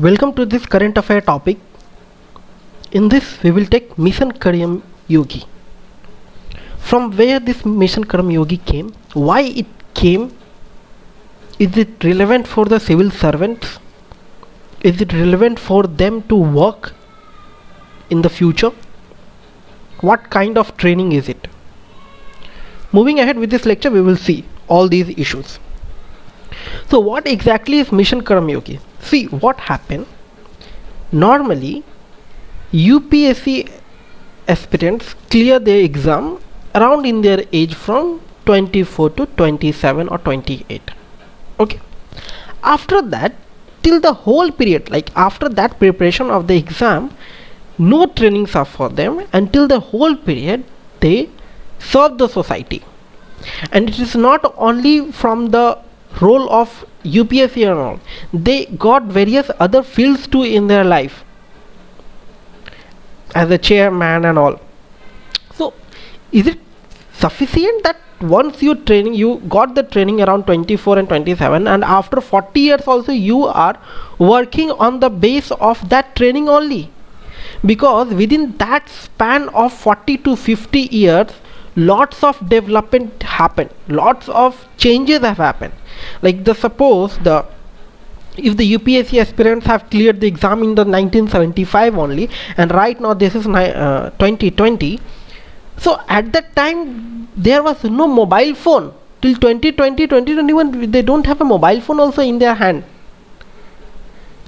Welcome to this current affair topic. In this, we will take Mission Karmayogi. From where this Mission Karmayogi came, why it came, is it relevant for the civil servants? Is it relevant for them to work in the future? What kind of training is it? Moving ahead with this lecture, we will see all these issues. So what exactly is Mission Karmayogi? See what happened. Normally UPSC aspirants clear their exam around in their age from 24 to 27 or 28. Okay, after that, till the whole period, like after that preparation of the exam, no trainings are for them until the whole period they serve the society. And it is not only from the role of UPSC and all, they got various other fields too in their life as a chairman and all. So is it sufficient that once you got the training around 24 and 27, and after 40 years also you are working on the base of that training only? Because within that span of 40 to 50 years, lots of development happened, lots of changes have happened. Like if the UPSC aspirants have cleared the exam in the 1975 only, and right now this is 2020. So at that time there was no mobile phone. Till 2020 2021 they don't have a mobile phone also in their hand.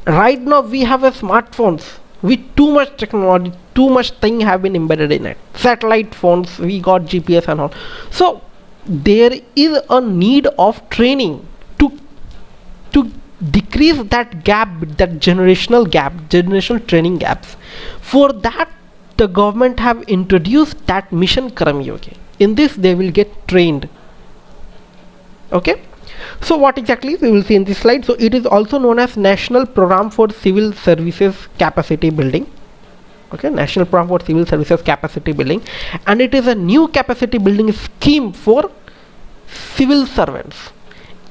Right now we have a smartphones with too much technology, too much thing have been embedded in it. Satellite phones, we got GPS and all. So there is a need of training to decrease that gap, that generational training gaps. For that, the government have introduced that Mission Karmayogi. In this they will get trained. Okay, so what exactly we will see in this slide. So it is also known as National Program for Civil Services Capacity Building. Okay, National Program for Civil Services Capacity Building, and it is a new capacity building scheme for civil servants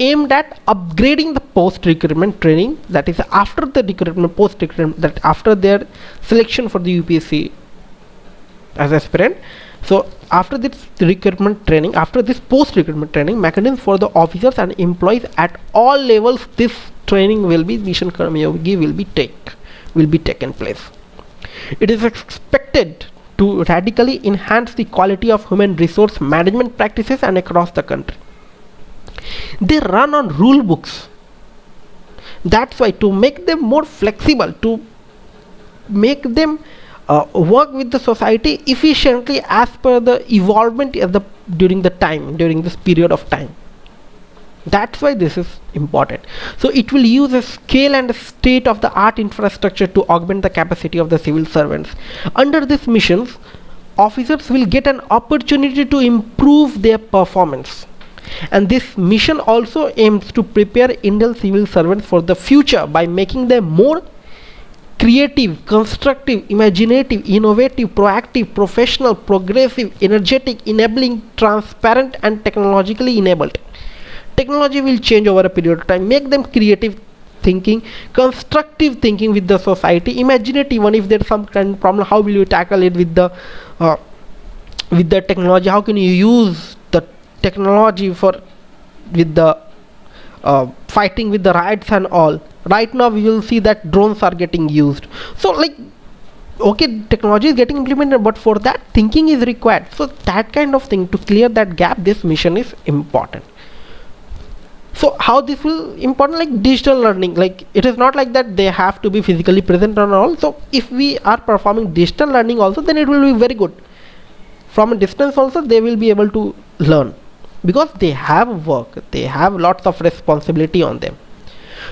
aimed at upgrading the post-recruitment training, that is after the recruitment, post-recruitment, that after their selection for the UPSC as aspirant. So after this recruitment training, after this post-recruitment training, mechanism for the officers and employees at all levels, this training will be Mission Karmayogi will be taken place. It is expected to radically enhance the quality of human resource management practices and across the country. They run on rule books. That's why, to make them more flexible, to make them work with the society efficiently as per the evolvement during this period of time. That's why this is important. So it will use a scale and a state of the art infrastructure to augment the capacity of the civil servants. Under these missions, officers will get an opportunity to improve their performance. And this mission also aims to prepare Indian civil servants for the future by making them more creative, constructive, imaginative, innovative, proactive, professional, progressive, energetic, enabling, transparent, and technologically enabled. Technology will change over a period of time, make them creative thinking, constructive thinking with the society, imaginative. Even if there's some kind of problem, how will you tackle it with the technology? How can you use the technology with the fighting with the riots and all? Right now we will see that drones are getting used. So like, okay, technology is getting implemented, but for that thinking is required. So that kind of thing, to clear that gap, this mission is important. So how this will important? Like digital learning, like it is not like that they have to be physically present and all. So if we are performing digital learning also, then it will be very good. From a distance also they will be able to learn, because they have work, they have lots of responsibility on them.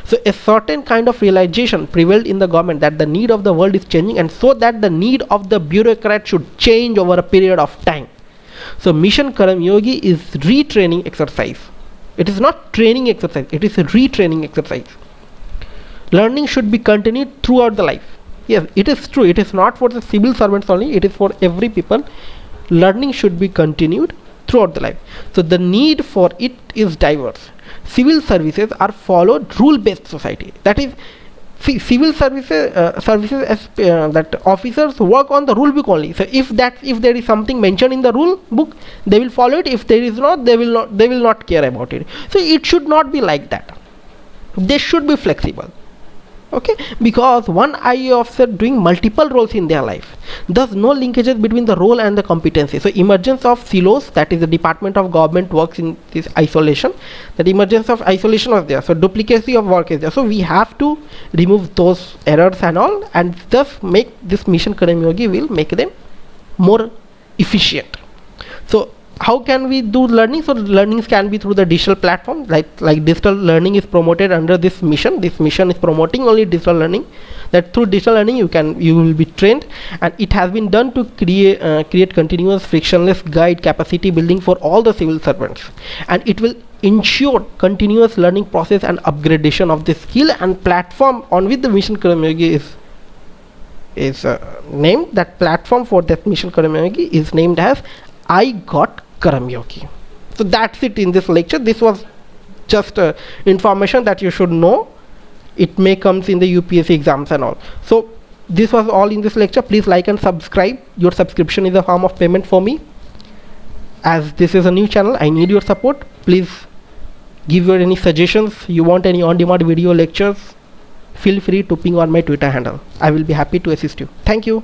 So a certain kind of realization prevailed in the government that the need of the world is changing, and so that the need of the bureaucrat should change over a period of time. So Mission Karmayogi is retraining exercise. It is not training exercise, it is a retraining exercise. Learning should be continued throughout the life. Yes, it is true, it is not for the civil servants only, it is for every people. Learning should be continued throughout the life. So the need for it is diverse. Civil services are followed rule-based society. That is, See, civil services as that officers work on the rule book only. So if there is something mentioned in the rule book, they will follow it. If there is not, they will not care about it. So it should not be like that. They should be flexible. Okay, because one IA officer doing multiple roles in their life, thus no linkages between the role and the competency. So emergence of silos, that is the Department of Government works in this isolation, that emergence of isolation was there, so duplicacy of work is there. So we have to remove those errors and all, and thus make this mission Karmayogi will make them more efficient. So how can we do learning? So learnings can be through the digital platform, like digital learning is promoted under this mission. This mission is promoting only digital learning, that through digital learning you will be trained, and it has been done to create continuous frictionless guide capacity building for all the civil servants, and it will ensure continuous learning process and upgradation of the skill and platform on which the mission Karmayogi is named. That platform for that mission Karmayogi is named as igot Karmayogi. So that's it in this lecture. This was just information that you should know. It may comes in the UPSC exams and all. So this was all in this lecture. Please like and subscribe. Your subscription is a form of payment for me. As this is a new channel, I need your support. Please give your any suggestions. You want any on-demand video lectures, feel free to ping on my Twitter handle. I will be happy to assist you. Thank you.